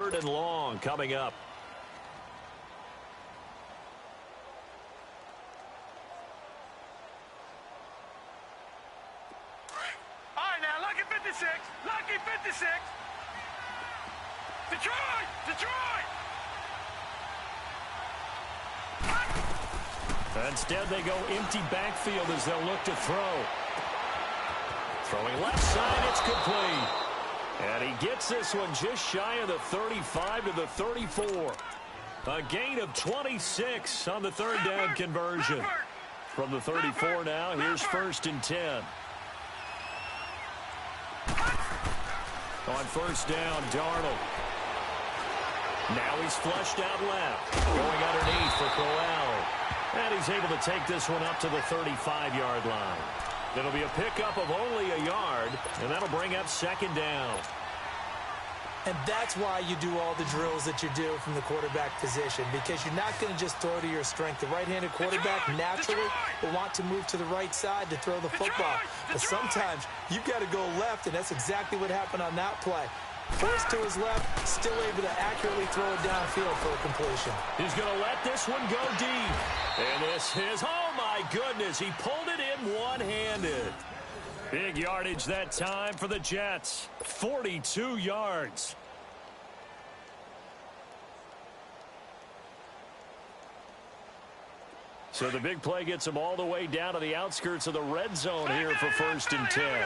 3rd and long coming up. All right, now, lucky 56. Lucky 56. Detroit! Detroit! Instead, they go empty backfield as they'll look to throw. Throwing left side, it's complete. And he gets this one just shy of the 35 to the 34. A gain of 26 on the 3rd down conversion. From the 34 now, here's 1st and 10. On 1st down, Darnold. Now he's flushed out left. Going underneath for Crowell. And he's able to take this one up to the 35-yard line. It'll be a pickup of only a yard, and that'll bring up 2nd down. And that's why you do all the drills that you do from the quarterback position, because you're not going to just throw to your strength. The right-handed quarterback naturally will want to move to the right side to throw the football. But sometimes you've got to go left, and that's exactly what happened on that play. Forced to his left, still able to accurately throw it downfield for a completion. He's going to let this one go deep. And this is, oh my goodness, he pulled it in one-handed. Big yardage that time for the Jets. 42 yards. So the big play gets him all the way down to the outskirts of the red zone here for 1st and 10.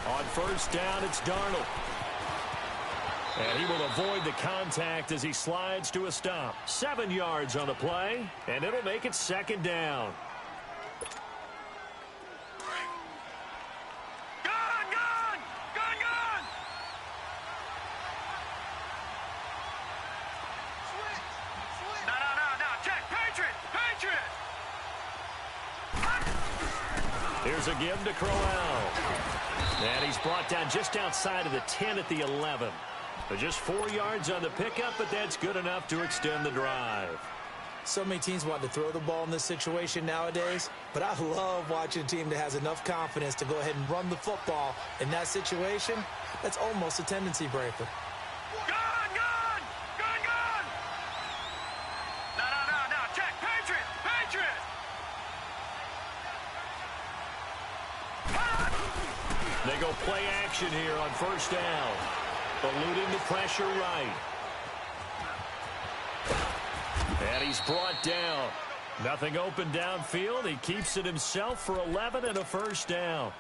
On 1st down, it's Darnold. And he will avoid the contact as he slides to a stop. 7 yards on the play, and it'll make it 2nd down. Here's a give to Crowell. And he's brought down just outside of the 10 at the 11. Just 4 yards on the pickup, but that's good enough to extend the drive. So many teams want to throw the ball in this situation nowadays, but I love watching a team that has enough confidence to go ahead and run the football. In that situation, that's almost a tendency breaker. They go play action here on 1st down. Eluding the pressure right. And he's brought down. Nothing open downfield. He keeps it himself for 11 and a 1st down.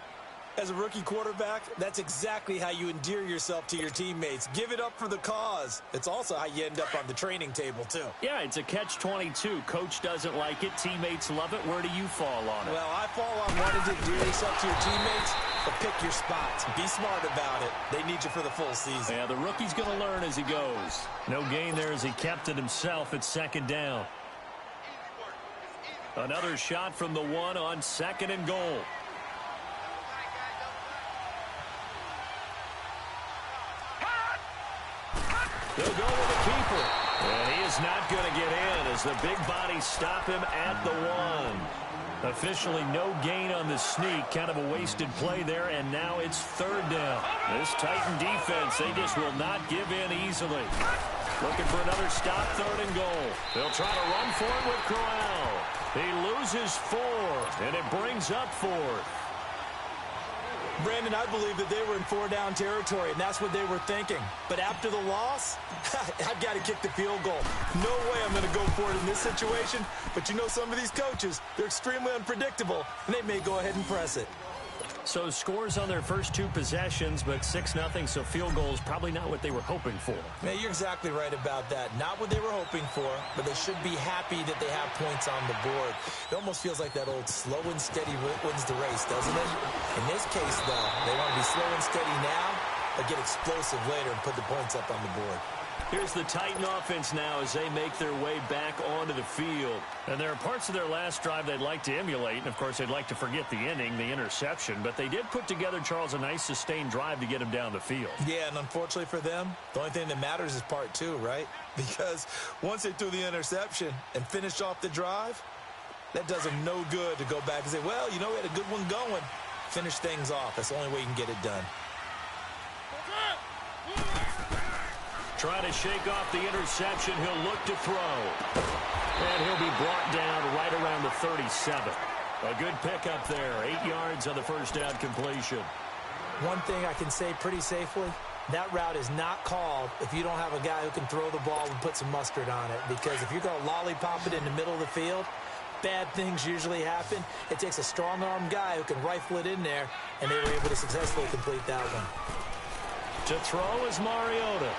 As a rookie quarterback, that's exactly how you endear yourself to your teammates. Give it up for the cause. It's also how you end up on the training table, too. Yeah, it's a catch-22. Coach doesn't like it. Teammates love it. Where do you fall on it? Well, I fall on wanting to endear yourself to your teammates, but pick your spots. Be smart about it. They need you for the full season. Yeah, the rookie's going to learn as he goes. No gain there as he kept it himself at 2nd down. Another shot from the 1 on 2nd and goal. They'll go with the keeper. And he is not going to get in as the big bodies stop him at the 1. Officially no gain on the sneak. Kind of a wasted play there, and now it's 3rd down. This Titan defense, they just will not give in easily. Looking for another stop, 3rd and goal. They'll try to run for it with Crowell. He loses 4, and it brings up 4th. Brandon, I believe that they were in 4-down territory, and that's what they were thinking. But after the loss, I've got to kick the field goal. No way I'm going to go for it in this situation. But you know some of these coaches, they're extremely unpredictable, and they may go ahead and press it. So scores on their first 2 possessions, but 6-0, so field goal is probably not what they were hoping for. Man, you're exactly right about that. Not what they were hoping for, but they should be happy that they have points on the board. It almost feels like that old slow and steady wins the race, doesn't it? In this case, though, they want to be slow and steady now, but get explosive later and put the points up on the board. Here's the Titan offense now as they make their way back onto the field. And there are parts of their last drive they'd like to emulate. And, of course, they'd like to forget the inning, the interception. But they did put together, Charles, a nice sustained drive to get him down the field. Yeah, and unfortunately for them, the only thing that matters is part 2, right? Because once they threw the interception and finished off the drive, that does them no good to go back and say, well, you know, we had a good one going. Finish things off. That's the only way you can get it done. Trying to shake off the interception. He'll look to throw. And he'll be brought down right around the 37. A good pickup there. 8 yards on the first down completion. One thing I can say pretty safely, that route is not called if you don't have a guy who can throw the ball and put some mustard on it. Because if you're going to lollipop it in the middle of the field, bad things usually happen. It takes a strong-arm guy who can rifle it in there, and they were able to successfully complete that one. To throw is Mariota.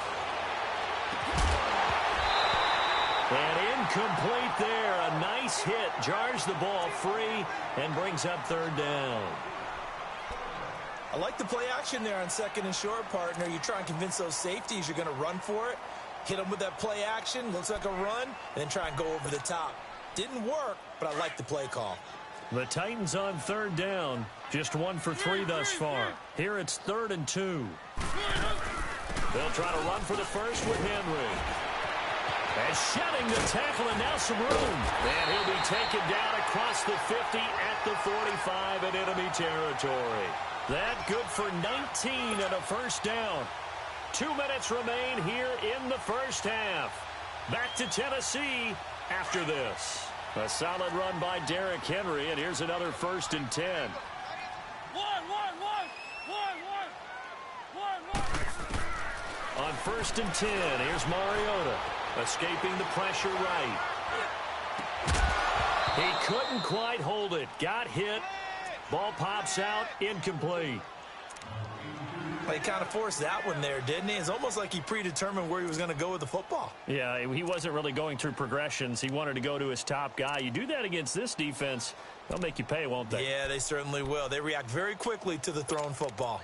And incomplete there. A nice hit. Jars the ball free and brings up third down. I like the play action there on second and short, partner. You try and convince those safeties you're going to run for it. Hit them with that play action. Looks like a run. And then try and go over the top. Didn't work, but I like the play call. The Titans on third down. Just 1 for 3 thus far. Here it's 3rd and 2. They'll try to run for the first with Henry. And shedding the tackle, and now some room. And he'll be taken down across the 50 at the 45 in enemy territory. That good for 19 and a first down. 2 minutes remain here in the first half. Back to Tennessee after this. A solid run by Derrick Henry, and here's another 1st and 10. On 1st and 10, here's Mariota. Escaping the pressure right. He couldn't quite hold it. Got hit. Ball pops out. Incomplete. Well, he kind of forced that one there, didn't he? It's almost like he predetermined where he was going to go with the football. Yeah, he wasn't really going through progressions. He wanted to go to his top guy. You do that against this defense, they'll make you pay, won't they? Yeah, they certainly will. They react very quickly to the thrown football.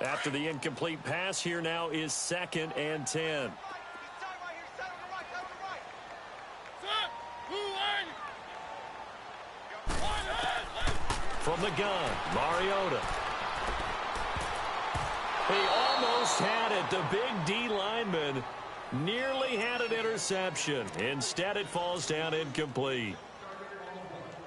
After the incomplete pass, here now is 2nd and 10. From the gun, Mariota. He almost had it. The big D lineman nearly had an interception. Instead, it falls down incomplete.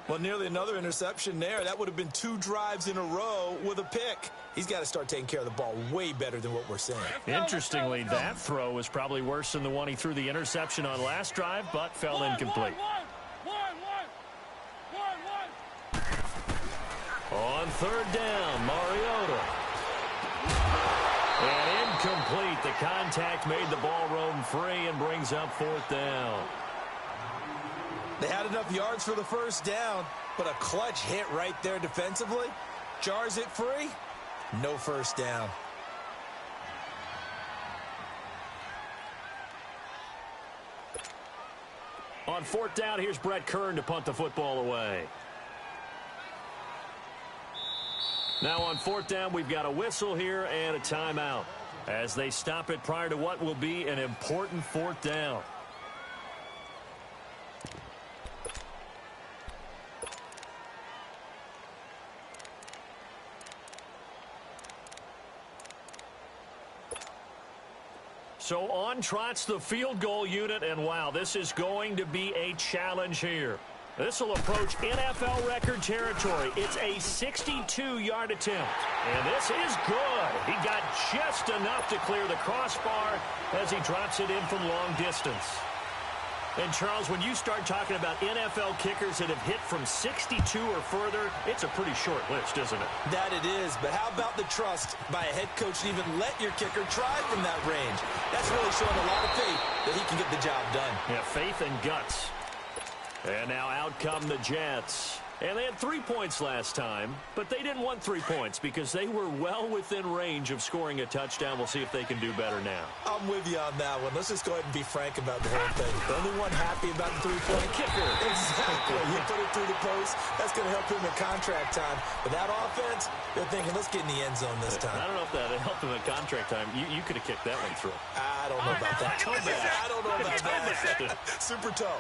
Well, nearly another interception there. That would have been 2 drives in a row with a pick. He's got to start taking care of the ball way better than what we're seeing. Interestingly, that throw was probably worse than the one he threw the interception on last drive, but fell incomplete. On 3rd down, Mariota. And incomplete. The contact made the ball roam free and brings up 4th down. They had enough yards for the first down, but a clutch hit right there defensively. Jars it free. No first down. On 4th down, here's Brett Kern to punt the football away. Now on 4th down, we've got a whistle here and a timeout as they stop it prior to what will be an important 4th down. So on trots the field goal unit, and wow, this is going to be a challenge here. This will approach NFL record territory. It's a 62-yard attempt, and this is good. He got just enough to clear the crossbar as he drops it in from long distance. And, Charles, when you start talking about NFL kickers that have hit from 62 or further, it's a pretty short list, isn't it? That it is, but how about the trust by a head coach to even let your kicker try from that range? That's really showing a lot of faith that he can get the job done. Yeah, faith and guts. And now out come the Jets. And they had 3 points last time, but they didn't want 3 points because they were well within range of scoring a touchdown. We'll see if they can do better now. I'm with you on that one. Let's just go ahead and be frank about the whole thing. The only one happy about the 3-point kicker. Exactly. You put it through the post. That's going to help him in contract time. But that offense, they're thinking, let's get in the end zone this time. I don't know if that helped him in contract time. You could have kicked that one through. I don't know about that. I don't know about that. Super toe.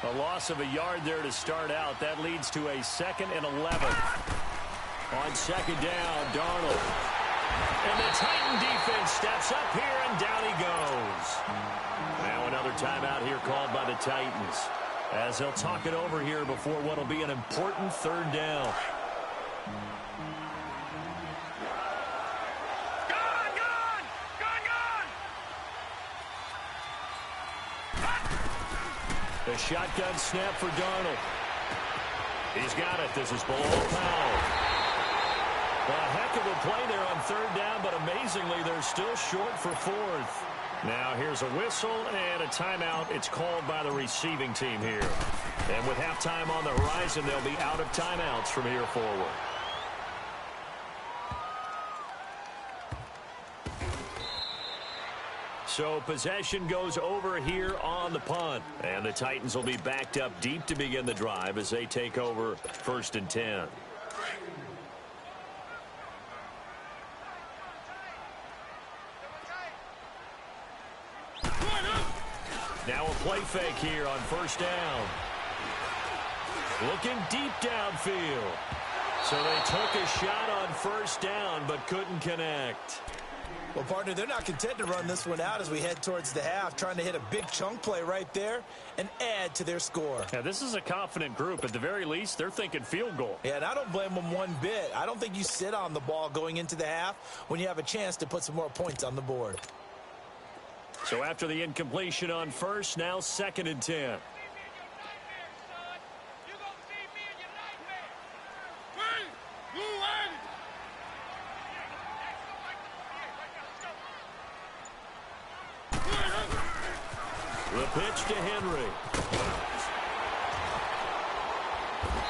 A loss of a yard there to start out. That leads to a 2nd and 11. On 2nd down, Darnold. And the Titan defense steps up here, and down he goes. Now another timeout here called by the Titans, as they'll talk it over here before what will be an important 3rd down. The shotgun snap for Darnold. He's got it. This is below Powell. A heck of a play there on third down, but amazingly, they're still short for fourth. Now here's a whistle and a timeout. It's called by the receiving team here. And with halftime on the horizon, they'll be out of timeouts from here forward. So possession goes over here on the punt. And the Titans will be backed up deep to begin the drive as they take over 1st and 10. Now a play fake here on 1st down. Looking deep downfield. So they took a shot on 1st down but couldn't connect. Well, partner, they're not content to run this one out as we head towards the half, trying to hit a big chunk play right there and add to their score. Yeah, this is a confident group. At the very least, they're thinking field goal. Yeah, and I don't blame them one bit. I don't think you sit on the ball going into the half when you have a chance to put some more points on the board. So after the incompletion on 1st, now 2nd and 10. The pitch to Henry.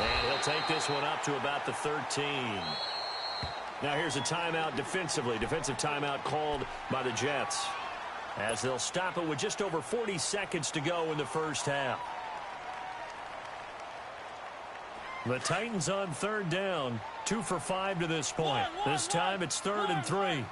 And he'll take this one up to about the 13. Now here's a timeout defensively. Defensive timeout called by the Jets, as they'll stop it with just over 40 seconds to go in the 1st half. The Titans on 3rd down, 2 for 5 to this point. This time it's 3rd and 3.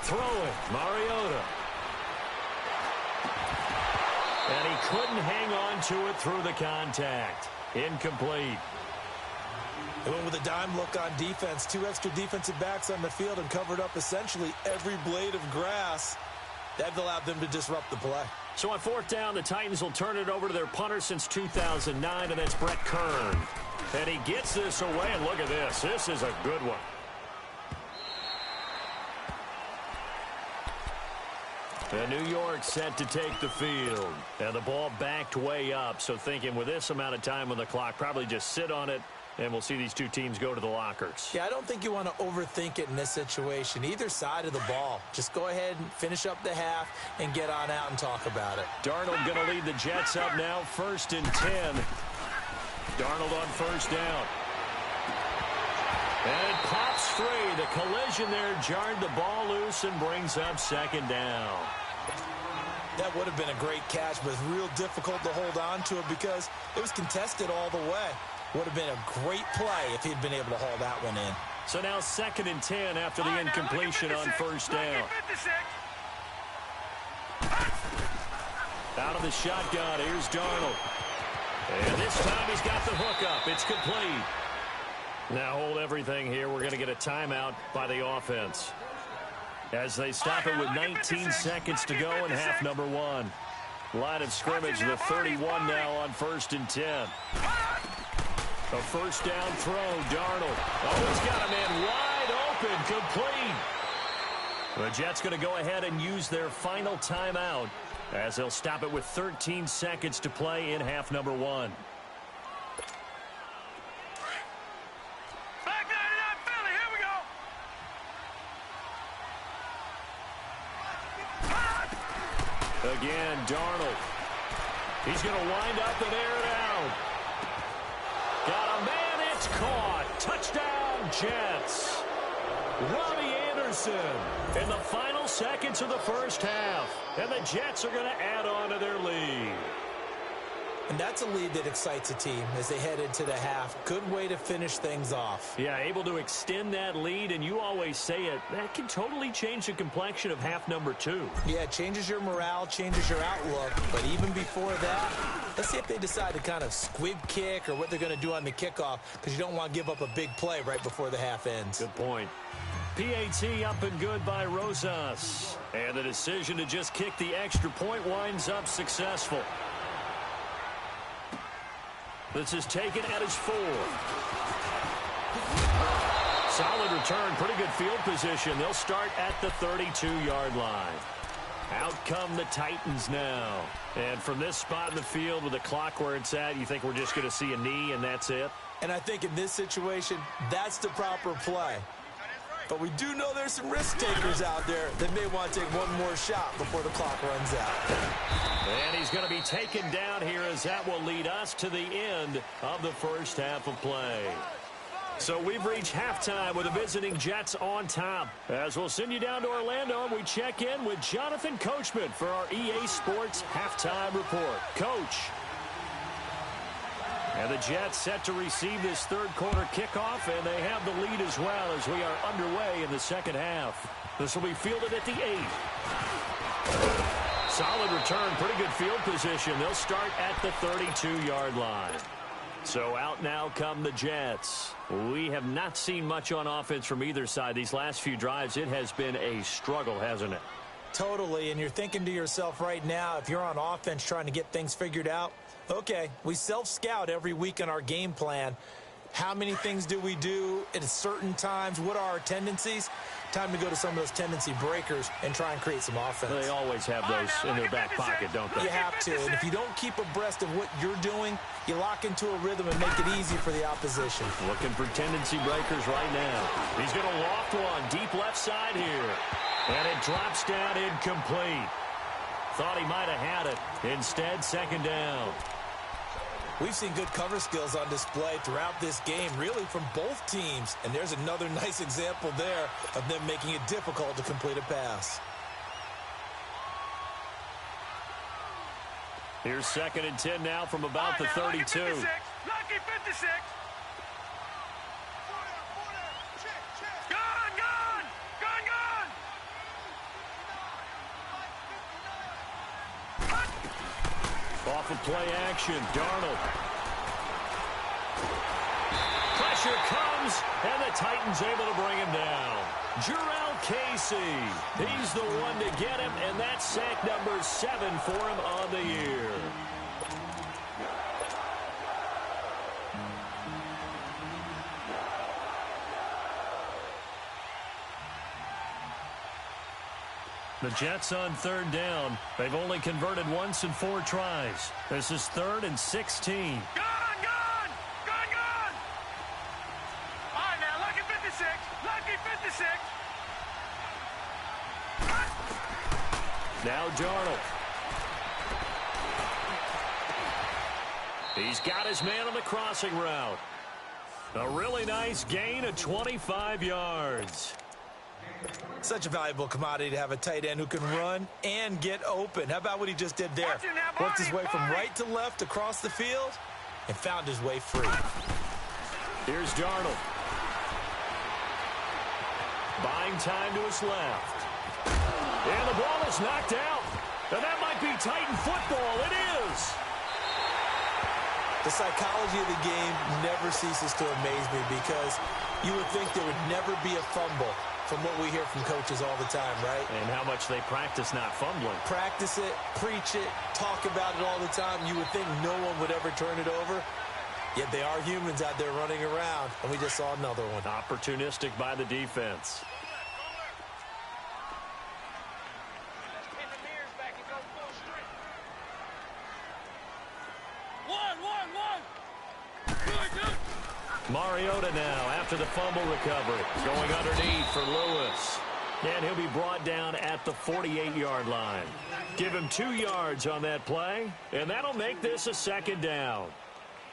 Throwing, Mariota. And he couldn't hang on to it through the contact. Incomplete. They went with a dime look on defense. 2 extra defensive backs on the field and covered up essentially every blade of grass. That allowed them to disrupt the play. So on 4th down, the Titans will turn it over to their punter since 2009, and that's Brett Kern. And he gets this away, and look at this. This is a good one. And New York set to take the field. And the ball backed way up, so thinking with this amount of time on the clock, probably just sit on it, and we'll see these two teams go to the lockers. Yeah, I don't think you want to overthink it in this situation. Either side of the ball. Just go ahead and finish up the half and get on out and talk about it. Darnold going to lead the Jets up now, 1st and 10. Darnold on 1st down. And it pops free. The collision there jarred the ball loose and brings up 2nd down. That would have been a great catch, but it's real difficult to hold on to it because it was contested all the way. Would have been a great play if he'd been able to haul that one in. So now 2nd and 10 after the incompletion on 1st down. Out of the shotgun, here's Darnold. And this time he's got the hook up. It's complete. Now hold everything here. We're going to get a timeout by the offense, as they stop it with 19 seconds to go in half number 1. Line of scrimmage, the 31 now on 1st and 10. A 1st down throw, Darnold. Oh, he's got a man wide open, complete. The Jets going to go ahead and use their final timeout, as they'll stop it with 13 seconds to play in half number 1. Back 99 Philly, here we go. Again, Darnold. He's going to wind up and air it out. Got a man, it's caught. Touchdown, Jets. Robbie Anderson in the final seconds of the 1st half. And the Jets are going to add on to their lead. And that's a lead that excites a team as they head into the half. Good way to finish things off. Yeah, able to extend that lead, and you always say it, that can totally change the complexion of half number 2. Yeah, it changes your morale, changes your outlook. But even before that, let's see if they decide to kind of squib kick or what they're going to do on the kickoff, because you don't want to give up a big play right before the half ends. Good point. PAT up and good by Rosas. And the decision to just kick the extra point winds up successful. This is taken at his 4. Solid return, pretty good field position. They'll start at the 32-yard line. Out come the Titans now. And from this spot in the field with the clock where it's at, you think we're just going to see a knee and that's it? And I think in this situation, that's the proper play. But we do know there's some risk takers out there that may want to take one more shot before the clock runs out. And he's going to be taken down here as that will lead us to the end of the first half of play. So we've reached halftime with the visiting Jets on top. As we'll send you down to Orlando, we check in with Jonathan Coachman for our EA Sports Halftime Report. Coach. And the Jets set to receive this third quarter kickoff, and they have the lead as well as we are underway in the second half. This will be fielded at the 8. Solid return, pretty good field position. They'll start at the 32-yard line. So out now come the Jets. We have not seen much on offense from either side. These last few drives, it has been a struggle, hasn't it? Totally, and you're thinking to yourself right now, if you're on offense trying to get things figured out, okay, we self-scout every week on our game plan. How many things do we do at certain times? What are our tendencies? Time to go to some of those tendency breakers and try and create some offense. They always have those in their back pocket, don't they? You have to, and if you don't keep abreast of what you're doing, you lock into a rhythm and make it easy for the opposition. Looking for tendency breakers right now. He's going to loft one deep left side here. And it drops down incomplete. Thought he might have had it. Instead, second down. We've seen good cover skills on display throughout this game, really from both teams. And there's another nice example there of them making it difficult to complete a pass. Here's 2nd and 10 now from about the 32. Lucky 56. Lucky 56. Off of play action, Darnold. Pressure comes, and the Titans able to bring him down. Jurrell Casey, he's the one to get him, and that's sack number 7 for him on the year. The Jets on 3rd down. They've only converted once in 4 tries. This is 3rd and 16. Gone! Gone! Gone! Gone! All right, now, lucky 56. Lucky 56. Now Darnold. He's got his man on the crossing route. A really nice gain of 25 yards. Such a valuable commodity to have a tight end who can run and get open. How about what he just did there? Worked his way from right to left across the field and found his way free. Here's Darnold. Buying time to his left. And the ball is knocked out. And that might be Titan football. It is. The psychology of the game never ceases to amaze me because you would think there would never be a fumble from what we hear from coaches all the time, right? And how much they practice not fumbling. Practice it, preach it, talk about it all the time. You would think no one would ever turn it over. Yet they are humans out there running around, and we just saw another one. Opportunistic by the defense. Mariota now after the fumble recovery. Going underneath for Lewis. And he'll be brought down at the 48-yard line. Give him 2 yards on that play, and that'll make this a 2nd down.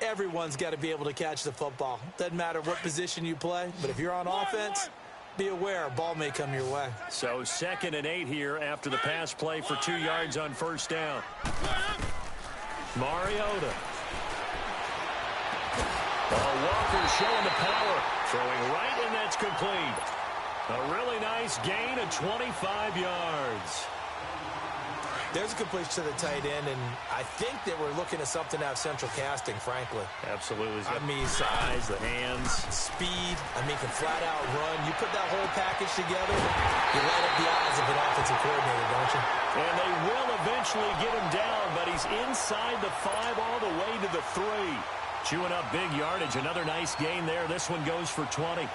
Everyone's got to be able to catch the football. Doesn't matter what position you play, but if you're on offense, be aware a ball may come your way. So 2nd and 8 here after the pass play for 2 yards on 1st down. Mariota. Walker showing the power. Throwing right, and that's complete. A really nice gain of 25 yards. There's a completion to the tight end, and I think that we're looking at something to have central casting, frankly. Absolutely. I mean, size, the hands. Speed. I mean, can flat out run. You put that whole package together, you light up the eyes of an offensive coordinator, don't you? And they will eventually get him down, but he's inside the 5 all the way to the 3. Chewing up big yardage. Another nice gain there. This one goes for 20.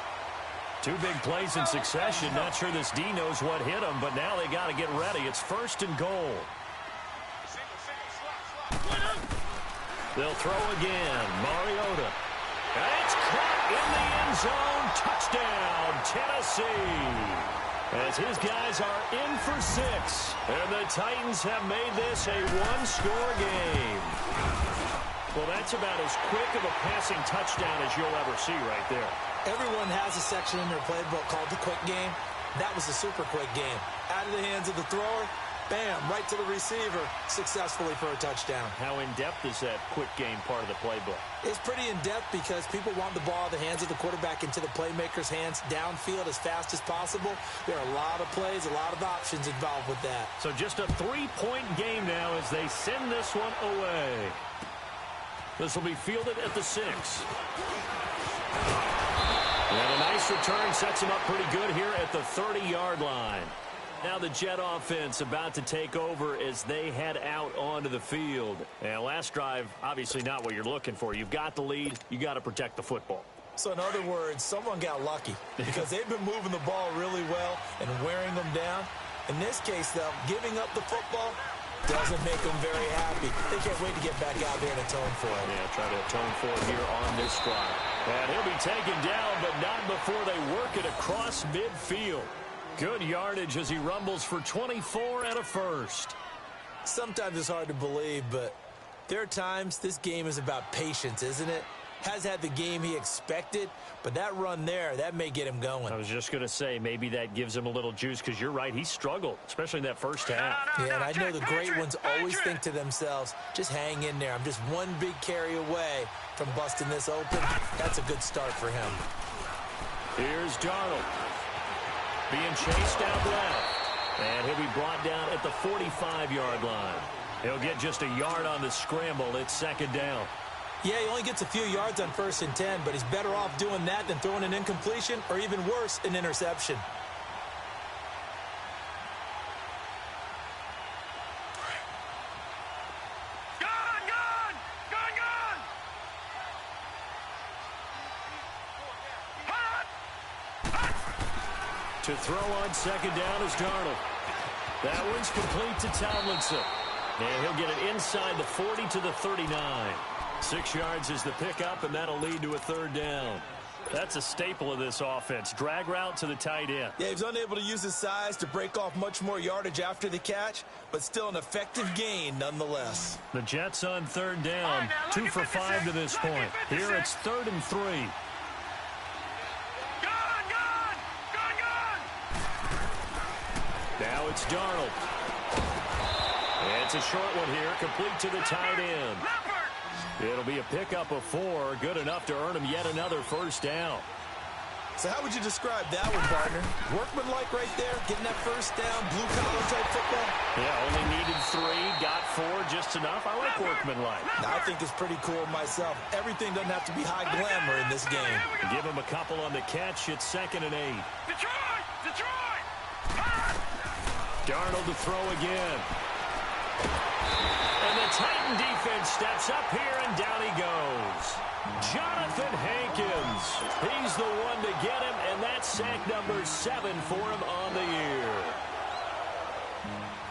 Two big plays in succession. Not sure this D knows what hit him, but now they got to get ready. It's 1st and goal. They'll throw again. Mariota. And it's caught in the end zone. Touchdown, Tennessee. As his guys are in for 6. And the Titans have made this a one-score game. Well, that's about as quick of a passing touchdown as you'll ever see right there. Everyone has a section in their playbook called the quick game. That was a super quick game. Out of the hands of the thrower, bam, right to the receiver, successfully for a touchdown. How in-depth is that quick game part of the playbook? It's pretty in-depth because people want the ball out of the hands of the quarterback into the playmaker's hands downfield as fast as possible. There are a lot of plays, a lot of options involved with that. So just a 3-point game now as they send this one away. This will be fielded at the 6. And a nice return sets him up pretty good here at the 30-yard line. Now the Jet offense about to take over as they head out onto the field. And last drive, obviously not what you're looking for. You've got the lead. You got to protect the football. So in other words, someone got lucky because they've been moving the ball really well and wearing them down. In this case, though, giving up the football doesn't make them very happy. They can't wait to get back out there and atone for it. Yeah, try to atone for it here on this drive. And he'll be taken down, but not before they work it across midfield. Good yardage as he rumbles for 24 and a first. Sometimes it's hard to believe, but there are times this game is about patience, isn't it? Has had the game he expected, but that run there, that may get him going. I was just going to say, maybe that gives him a little juice because you're right, he struggled, especially in that first half. Yeah, and I know the great ones always think to themselves, just hang in there. I'm just one big carry away from busting this open. That's a good start for him. Here's Darnold. Being chased out left. And he'll be brought down at the 45-yard line. He'll get just a yard on the scramble. It's 2nd down. Yeah, he only gets a few yards on 1st and 10, but he's better off doing that than throwing an incompletion or even worse, an interception. To throw on 2nd down is Darnold. That one's complete to Tomlinson. And he'll get it inside the 40 to the 39. 6 yards is the pickup, and that'll lead to a 3rd down. That's a staple of this offense. Drag route to the tight end. Yeah, he's unable to use his size to break off much more yardage after the catch, but still an effective gain nonetheless. The Jets on 3rd down. 2 for 5 to this point. Here it's 3rd and 3. Now it's Darnold. It's a short one here, complete to the tight end. It'll be a pickup of 4, good enough to earn him yet another 1st down. So how would you describe that one, partner? Workmanlike right there, getting that 1st down, blue-collar type football? Yeah, only needed 3, got 4, just enough. I like workmanlike. I think it's pretty cool myself. Everything doesn't have to be high glamour in this game. Give him a couple on the catch. It's 2nd and 8. Detroit! Darnold to throw again. And the Titan defense steps up here, and down he goes. Jonathan Hankins. He's the one to get him, and that's sack number 7 for him on the year.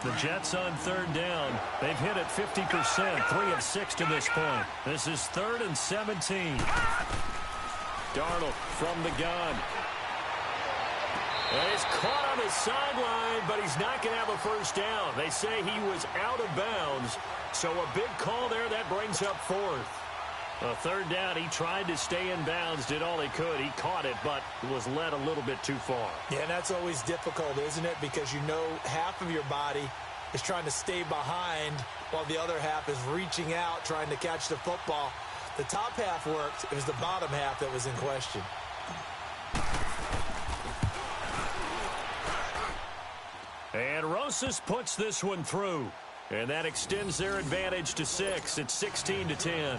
The Jets on 3rd down. They've hit it 50%, 3 of 6 to this point. This is 3rd and 17. Darnold from the gun. And he's caught on the sideline, but he's not going to have a 1st down. They say he was out of bounds, so a big call there. That brings up 4th. A 3rd down, he tried to stay in bounds, did all he could. He caught it, but was led a little bit too far. Yeah, and that's always difficult, isn't it? Because you know half of your body is trying to stay behind while the other half is reaching out, trying to catch the football. The top half worked. It was the bottom half that was in question. And Rosas puts this one through. And that extends their advantage to 6. It's 16-10.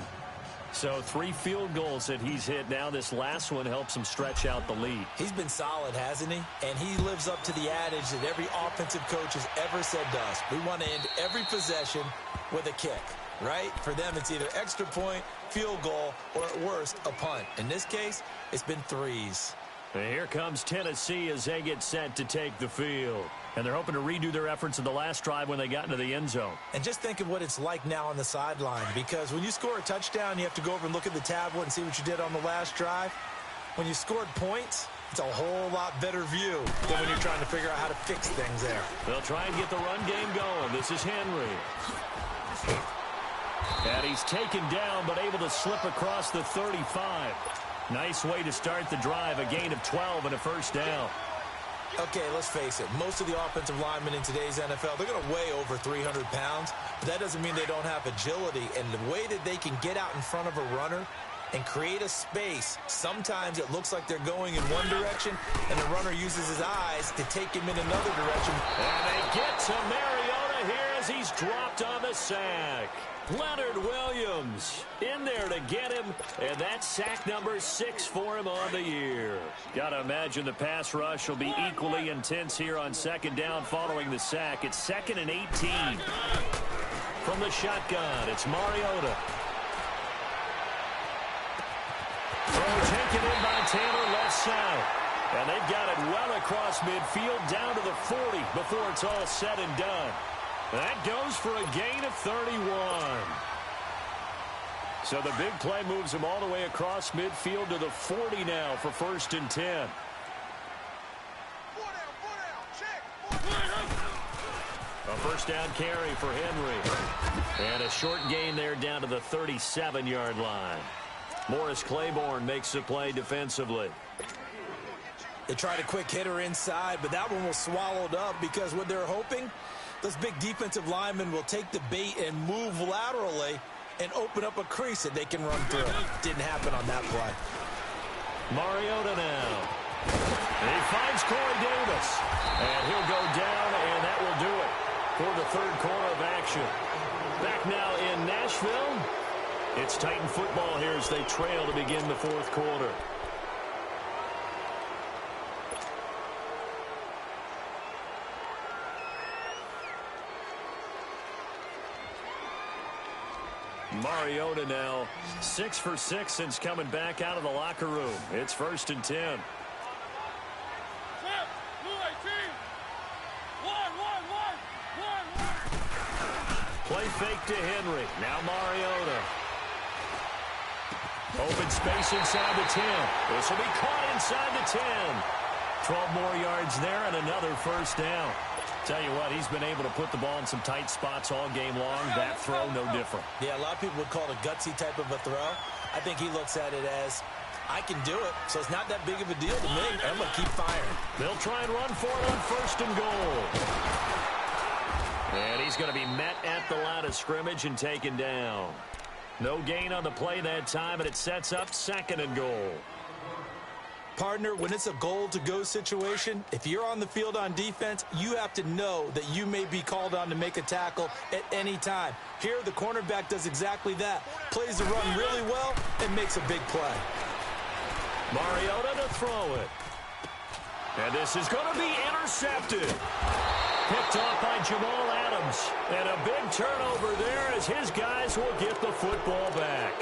So 3 field goals that he's hit. Now this last one helps him stretch out the lead. He's been solid, hasn't he? And he lives up to the adage that every offensive coach has ever said to us. We want to end every possession with a kick. right? For them, it's either extra point, field goal, or at worst, a punt. In this case, it's been threes. And here comes Tennessee as they get set to take the field. And they're hoping to redo their efforts in the last drive when they got into the end zone. And just think of what it's like now on the sideline, because when you score a touchdown, you have to go over and look at the tablet and see what you did on the last drive. When you scored points, it's a whole lot better view than when you're trying to figure out how to fix things there. They'll try and get the run game going. This is Henry. And he's taken down, but able to slip across the 35. Nice way to start the drive, a gain of 12 and a first down. Okay, let's face it. Most of the offensive linemen in today's NFL, they're going to weigh over 300 pounds. But that doesn't mean they don't have agility. And the way that they can get out in front of a runner and create a space, sometimes it looks like they're going in one direction, and the runner uses his eyes to take him in another direction. And they get to Mariota here as he's dropped on the sack. Leonard Williams in there to get him, and that's sack number 6 for him on the year. Got to imagine the pass rush will be equally intense here on second down following the sack. It's 2nd and 18. From the shotgun, it's Mariota. Throw taken in by Taylor left side. And they've got it well across midfield down to the 40 before it's all said and done. That goes for a gain of 31. So the big play moves him all the way across midfield to the 40 now for 1st and 10. A first down carry for Henry. And a short gain there down to the 37-yard line. Morris Claiborne makes the play defensively. They tried a quick hitter inside, but that one was swallowed up because what they're hoping, those big defensive linemen will take the bait and move laterally and open up a crease that they can run through. Didn't happen on that play. Mariota now. He finds Corey Davis. And he'll go down, and that will do it for the third quarter of action. Back now in Nashville. It's Titan football here as they trail to begin the fourth quarter. Mariota now 6 for 6 since coming back out of the locker room. It's 1st and 10. Play fake to Henry. Now Mariota. Open space inside the 10. This will be caught inside the 10. 12 more yards there and another first down. Tell you what, he's been able to put the ball in some tight spots all game long. That throw, no different. Yeah, a lot of people would call it a gutsy type of a throw. I think he looks at it as, I can do it, so it's not that big of a deal to me. I'm going to keep firing. They'll try and run for it on 1st and goal. And he's going to be met at the line of scrimmage and taken down. No gain on the play that time, and it sets up 2nd and goal. Partner, when it's a goal-to-go situation, if you're on the field on defense, you have to know that you may be called on to make a tackle at any time. Here, the cornerback does exactly that. Plays the run really well and makes a big play. Mariota to throw it. And this is going to be intercepted. Picked off by Jamal Adams. And a big turnover there as his guys will get the football back.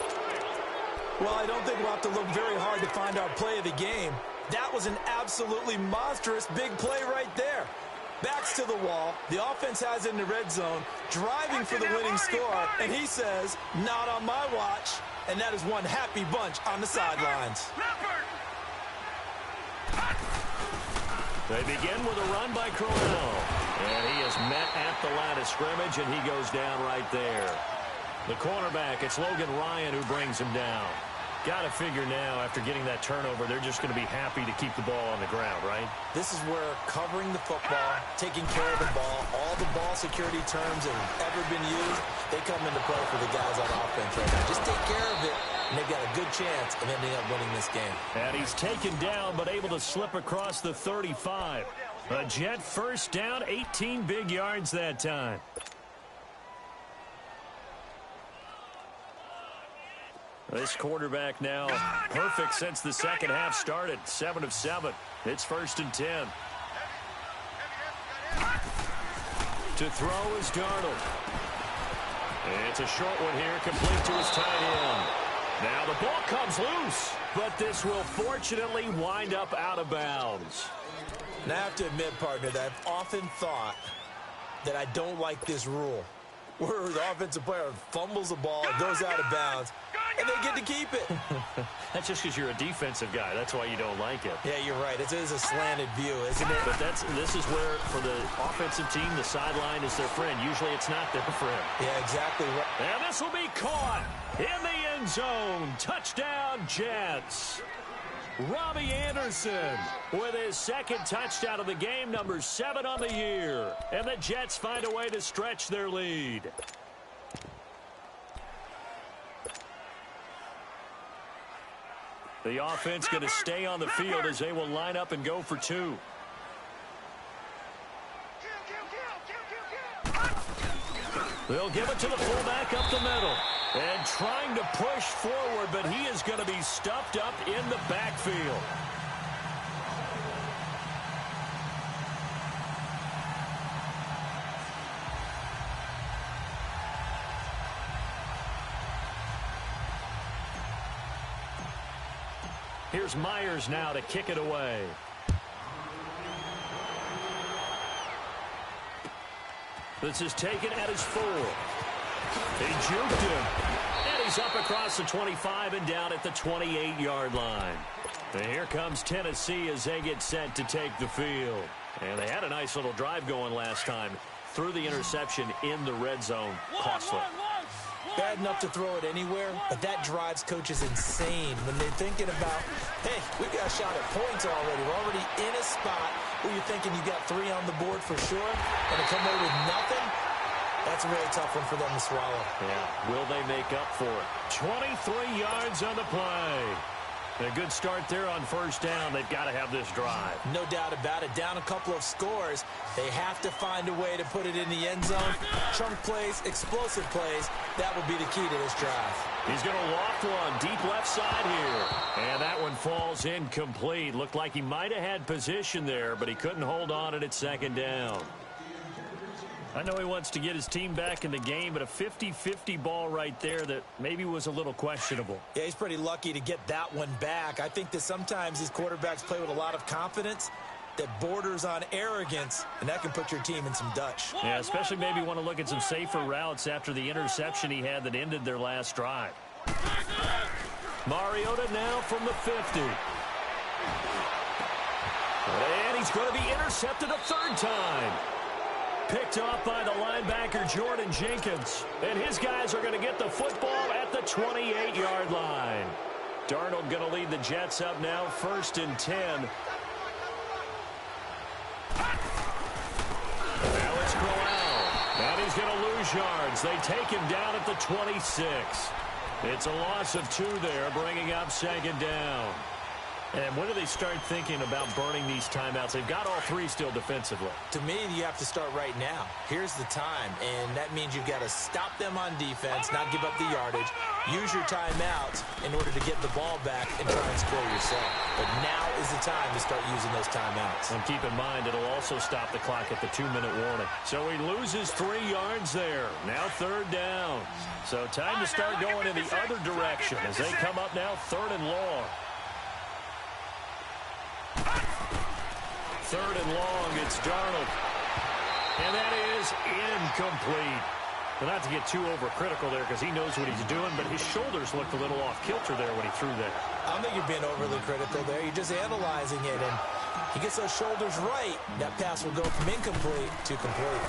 Well, I don't think we'll have to look very hard to find our play of the game. That was an absolutely monstrous big play right there. Backs to the wall. The offense has it in the red zone, driving for the winning score. And he says, not on my watch. And that is one happy bunch on the sidelines. They begin with a run by Crowell. And he is met at the line of scrimmage, and he goes down right there. The cornerback, it's Logan Ryan who brings him down. Got to figure now, after getting that turnover, they're just going to be happy to keep the ball on the ground, right? This is where covering the football, taking care of the ball, all the ball security terms that have ever been used, they come into play for the guys on offense right now. Just take care of it, and they've got a good chance of ending up winning this game. And he's taken down, but able to slip across the 35. A Jet first down, 18 big yards that time. This quarterback now perfect since the second half started. 7 of 7. It's 1st and 10. To throw is Darnold. And it's a short one here, complete to his tight end. Now the ball comes loose, but this will fortunately wind up out of bounds. Now I have to admit, partner, that I've often thought that I don't like this rule, where the offensive player fumbles the ball, goes out of bounds, and they get to keep it. That's just because you're a defensive guy. That's why you don't like it. Yeah, you're right. It is a slanted view, isn't it? But this is where, for the offensive team, the sideline is their friend. Usually it's not their friend. Yeah, exactly right. And this will be caught in the end zone. Touchdown, Jets. Robbie Anderson with his second touchdown of the game, number 7 on the year. And the Jets find a way to stretch their lead. The offense going to stay on the field as they will line up and go for 2. They'll give it to the fullback up the middle. And trying to push forward, but he is going to be stuffed up in the backfield. Here's Myers now to kick it away. This is taken at his 4. He juked him. And he's up across the 25 and down at the 28-yard line. And here comes Tennessee as they get set to take the field. And they had a nice little drive going last time. Threw the interception in the red zone. Costly. Bad enough to throw it anywhere, but that drives coaches insane when they're thinking about, hey, we got a shot at points already. We're already in a spot where you're thinking you got 3 on the board for sure, and to come away with nothing, that's a really tough one for them to swallow. Yeah, will they make up for it? 23 yards on the play. A good start there on first down. They've got to have this drive. No doubt about it. Down a couple of scores. They have to find a way to put it in the end zone. Chunk plays, explosive plays. That will be the key to this drive. He's going to loft one deep left side here. And that one falls incomplete. Looked like he might have had position there, but he couldn't hold on it at second down. I know he wants to get his team back in the game, but a 50-50 ball right there that maybe was a little questionable. Yeah, he's pretty lucky to get that one back. I think that sometimes these quarterbacks play with a lot of confidence that borders on arrogance, and that can put your team in some Dutch. Yeah, especially maybe want to look at some safer routes after the interception he had that ended their last drive. Mariota now from the 50. And he's going to be intercepted a 3rd time. Picked off by the linebacker, Jordan Jenkins. And his guys are going to get the football at the 28-yard line. Darnold going to lead the Jets up now, 1st and 10. Now it's Crowell. And he's going to lose yards. They take him down at the 26. It's a loss of 2 there, bringing up 2nd down. And when do they start thinking about burning these timeouts? They've got all 3 still defensively. To me, you have to start right now. Here's the time, and that means you've got to stop them on defense, not give up the yardage, use your timeouts in order to get the ball back and try and score yourself. But now is the time to start using those timeouts. And keep in mind, it'll also stop the clock at the 2-minute warning. So he loses 3 yards there. Now 3rd down. So time to start going in the other direction as they come up now 3rd and long. 3rd and long, it's Darnold. And that is incomplete. Well, not to get too overcritical there because he knows what he's doing, but his shoulders looked a little off kilter there when he threw that. I don't think you're being overly critical there. You're just analyzing it, and he gets those shoulders right. That pass will go from incomplete to complete.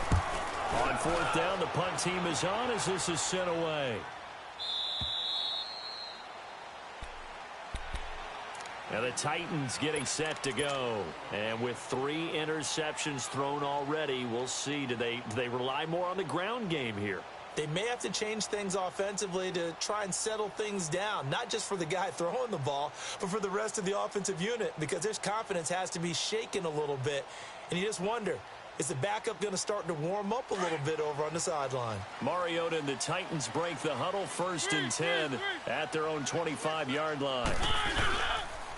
On 4th down, the punt team is on as this is sent away. Now the Titans getting set to go. And with 3 interceptions thrown already, we'll see. Do they rely more on the ground game here? They may have to change things offensively to try and settle things down, not just for the guy throwing the ball, but for the rest of the offensive unit, because their confidence has to be shaken a little bit. And you just wonder, is the backup going to start to warm up a little bit over on the sideline? Mariota and the Titans break the huddle, 1st and 10 at their own 25-yard line.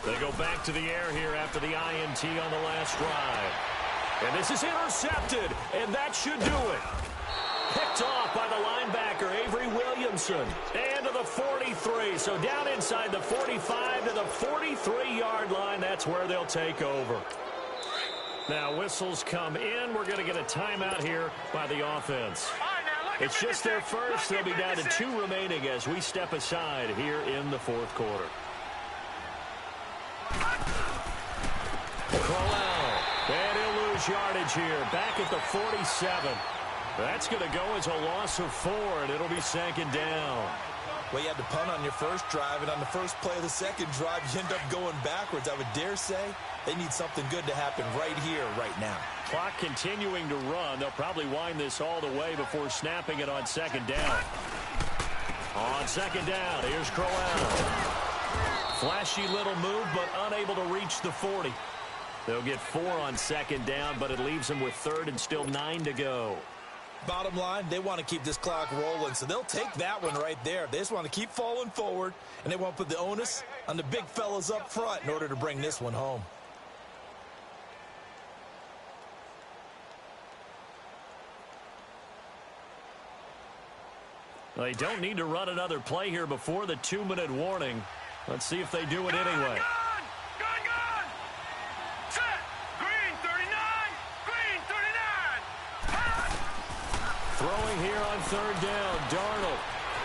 They go back to the air here after the INT on the last drive. And this is intercepted, and that should do it. Picked off by the linebacker, Avery Williamson. And to the 43. So down inside the 45 to the 43-yard line. That's where they'll take over. Now whistles come in. We're going to get a timeout here by the offense. It's just their first. They'll be down to 2 remaining as we step aside here in the fourth quarter. Crowell. And he'll lose yardage here. Back at the 47. That's going to go as a loss of 4, and it'll be 2nd down. Well, you had to punt on your first drive, and on the first play of the second drive, you end up going backwards. I would dare say they need something good to happen right here, right now. Clock continuing to run. They'll probably wind this all the way before snapping it on 2nd down. On 2nd down, here's Crowell. Flashy little move, but unable to reach the 40. They'll get 4 on 2nd down, but it leaves them with 3rd and still 9 to go. Bottom line, they want to keep this clock rolling, so they'll take that one right there. They just want to keep falling forward, and they want to put the onus on the big fellas up front in order to bring this one home. They don't need to run another play here before the 2-minute warning. Let's see if they do it anyway. Throwing here on 3rd down, Darnold.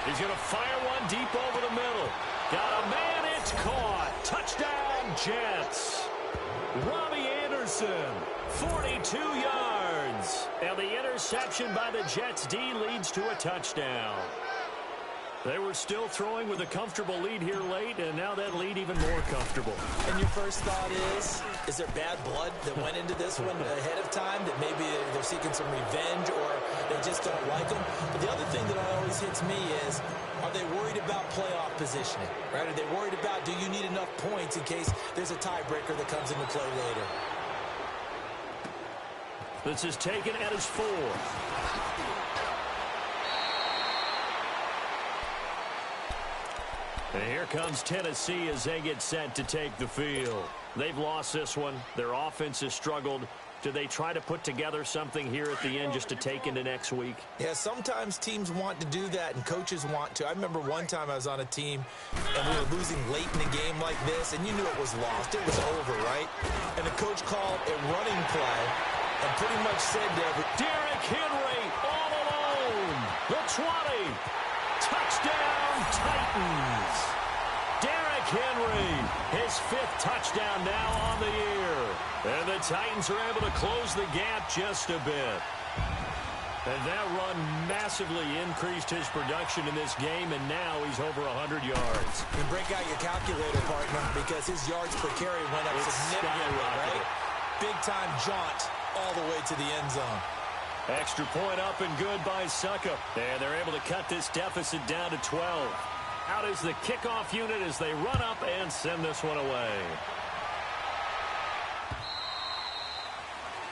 He's going to fire one deep over the middle. Got a man, it's caught. Touchdown, Jets. Robbie Anderson, 42 yards. And the interception by the Jets D leads to a touchdown. They were still throwing with a comfortable lead here late, and now that lead even more comfortable. And your first thought is there bad blood that went into this one ahead of time, that maybe they're seeking some revenge or they just don't like them? But the other thing that always hits me is, are they worried about playoff positioning? Right? Are they worried about, do you need enough points in case there's a tiebreaker that comes into play later? This is taken at his 4. And here comes Tennessee as they get set to take the field. They've lost this one. Their offense has struggled. Do they try to put together something here at the end just to take into next week? Yeah, sometimes teams want to do that and coaches want to. I remember one time I was on a team and we were losing late in a game like this, and you knew it was lost. It was over, right? And the coach called a running play and pretty much said to Derrick Henry all alone. The 20. Touchdown, Titans. Derrick Henry, his 5th touchdown now on the year. And the Titans are able to close the gap just a bit. And that run massively increased his production in this game, and now he's over 100 yards. You break out your calculator, partner, because his yards per carry went up significantly, right? Big-time jaunt all the way to the end zone. Extra point up and good by Suckup. And they're able to cut this deficit down to 12. Out is the kickoff unit as they run up and send this one away.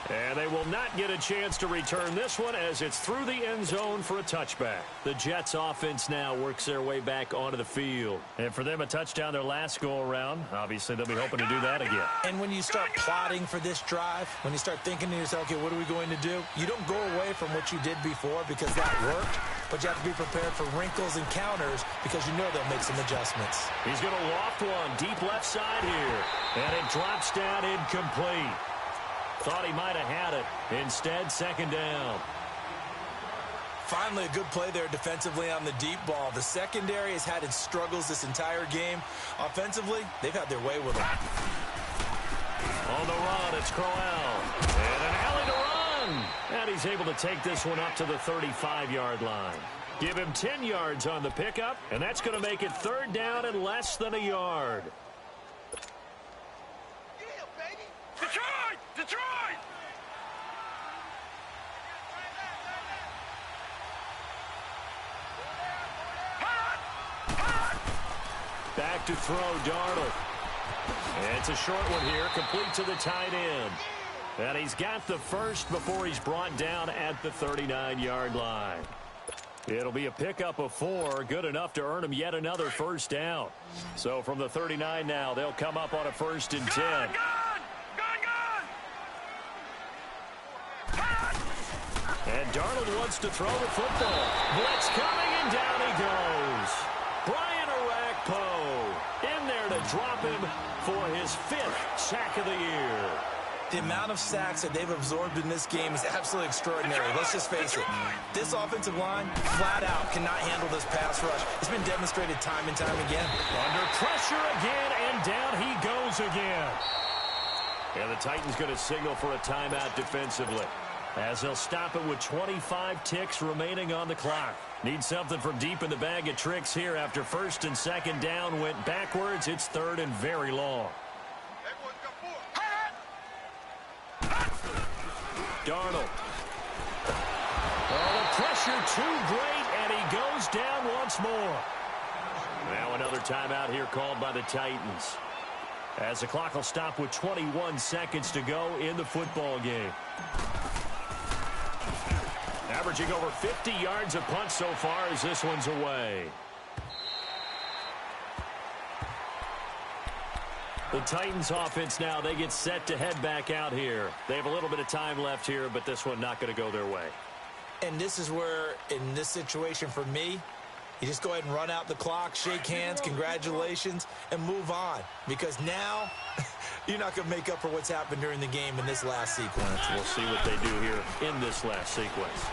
And they will not get a chance to return this one as it's through the end zone for a touchback. The Jets offense now works their way back onto the field. And for them, a touchdown their last go-around. Obviously, they'll be hoping to do that again. And when you start plotting for this drive, when you start thinking to yourself, okay, what are we going to do? You don't go away from what you did before because that worked, but you have to be prepared for wrinkles and counters because you know they'll make some adjustments. He's going to loft one deep left side here. And it drops down incomplete. Thought he might have had it. Instead, 2nd down. Finally, a good play there defensively on the deep ball. The secondary has had its struggles this entire game. Offensively, they've had their way with them. On the run, it's Crowell. And an alley to run. And he's able to take this one up to the 35-yard line. Give him 10 yards on the pickup, and that's going to make it 3rd down and less than a yard. Detroit! Detroit! Back to throw, Darnold. And it's a short one here, complete to the tight end. And he's got the first before he's brought down at the 39-yard line. It'll be a pickup of 4, good enough to earn him yet another first down. So from the 39 now, they'll come up on a 1st and 10. And Darnold wants to throw the football. Blitz coming, and down he goes. Brian Orakpo in there to drop him for his 5th sack of the year. The amount of sacks that they've absorbed in this game is absolutely extraordinary. Let's just face it. This offensive line, flat out, cannot handle this pass rush. It's been demonstrated time and time again. Under pressure again, and down he goes again. And the Titans going to signal for a timeout defensively, as they'll stop it with 25 ticks remaining on the clock. Need something from deep in the bag of tricks here after 1st and 2nd down went backwards. It's 3rd and very long. Darnold. Oh, the pressure too great, and he goes down once more. Now another timeout here called by the Titans, as the clock will stop with 21 seconds to go in the football game. Averaging over 50 yards a punt so far as this one's away. The Titans offense now, they get set to head back out here. They have a little bit of time left here, but this one not going to go their way. And this is where, in this situation for me, you just go ahead and run out the clock, shake hands, congratulations, and move on. Because now, you're not going to make up for what's happened during the game in this last sequence. We'll see what they do here in this last sequence.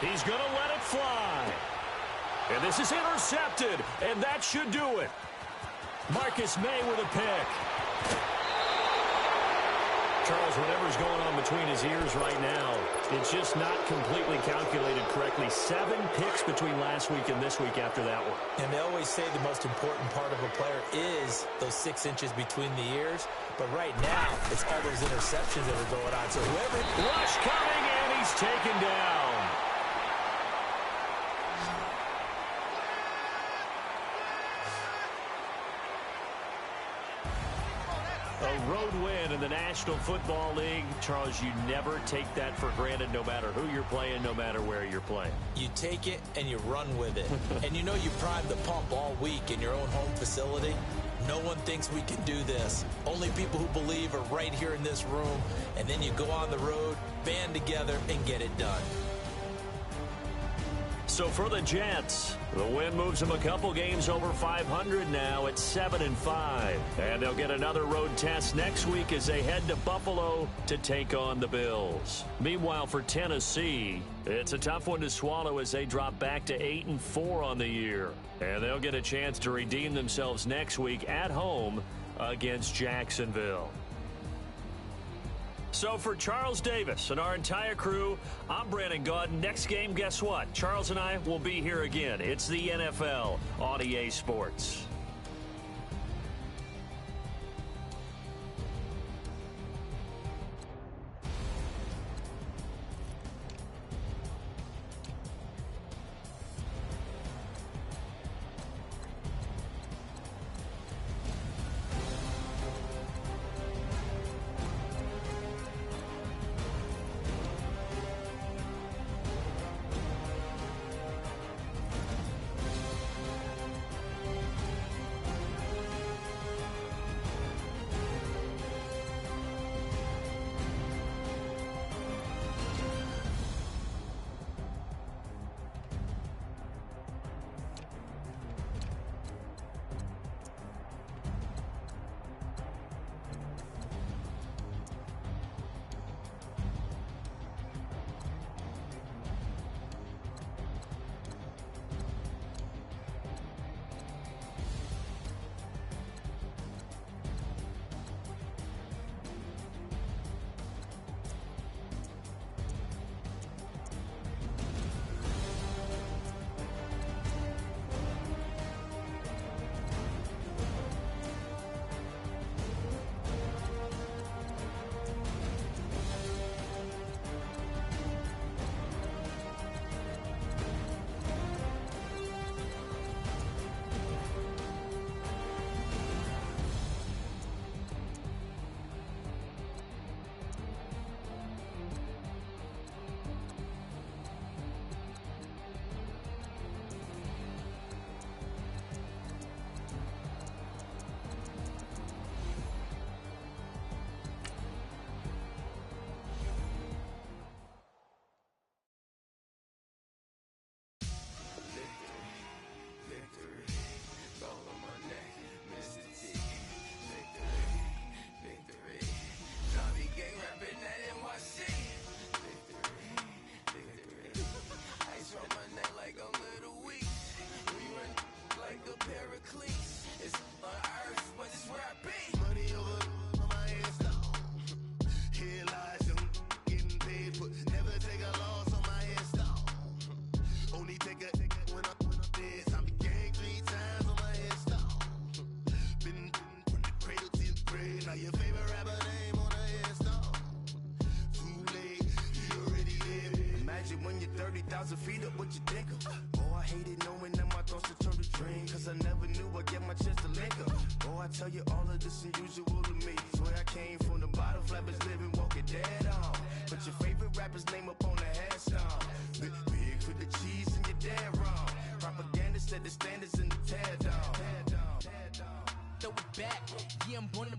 He's going to let it fly. And this is intercepted, and that should do it. Marcus May with a pick. Charles, whatever's going on between his ears right now, it's just not completely calculated correctly. 7 picks between last week and this week after that one. And they always say the most important part of a player is those 6 inches between the ears. But right now, it's all those interceptions that are going on. So whoever... Rush coming, and he's taken down. A road win in the National Football League. Charles, you never take that for granted, no matter who you're playing, no matter where you're playing. You take it and you run with it. And you know you primed the pump all week in your own home facility. No one thinks we can do this. Only people who believe are right here in this room. And then you go on the road, band together, and get it done. So for the Jets, the win moves them a couple games over 500 now at 7-5. And they'll get another road test next week as they head to Buffalo to take on the Bills. Meanwhile, for Tennessee, it's a tough one to swallow as they drop back to 8-4 on the year. And they'll get a chance to redeem themselves next week at home against Jacksonville. So for Charles Davis and our entire crew, I'm Brandon Gaudin. Next game, guess what? Charles and I will be here again. It's the NFL on EA Sports. 1,000 feet up, what you think of? Oh, I hated knowing that my thoughts would turn to dream, cause I never knew I'd get my chance to link up. Oh, I tell you all of this unusual to me. Swear I came from the bottom, flappers living, walking dead on. Put your favorite rapper's name up on the headstone. Big for the cheese and you're dead wrong. Propaganda set the standards in the tear down. Throw it back, yeah, I'm born to.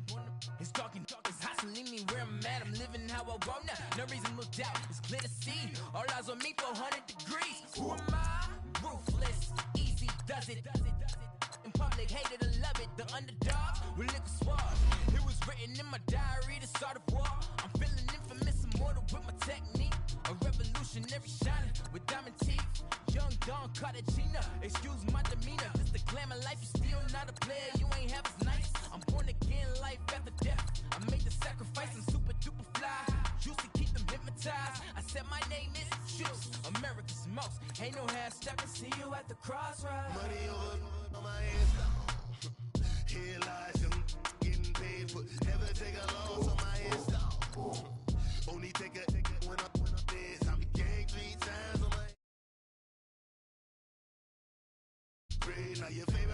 It's talking, it's hot, so leave me where I'm at. I'm living how I want now. No reason to look out, it's clear to see. All eyes on me, 400 degrees. Who am I? Ruthless, easy does it. In public, hated or love it. The underdog with liquor swab. It was written in my diary to start a war. I'm feeling infamous, immortal with my technique. A revolutionary shining with diamond teeth. Young Don Cartagena, excuse my demeanor. This the glamour life, you still not a player. You ain't half as nice. I'm born again, life after death. I made the sacrifice, I'm super duper fly. Used to keep them hypnotized. I said my name is Juice, America's most. Ain't no half stepping. See you at the crossroads. Money over on my hands down. Here lies them getting paid for. Never take a loss on my hands down. Only take a when I'm dead. I be gang 3 times on my. Now your favorite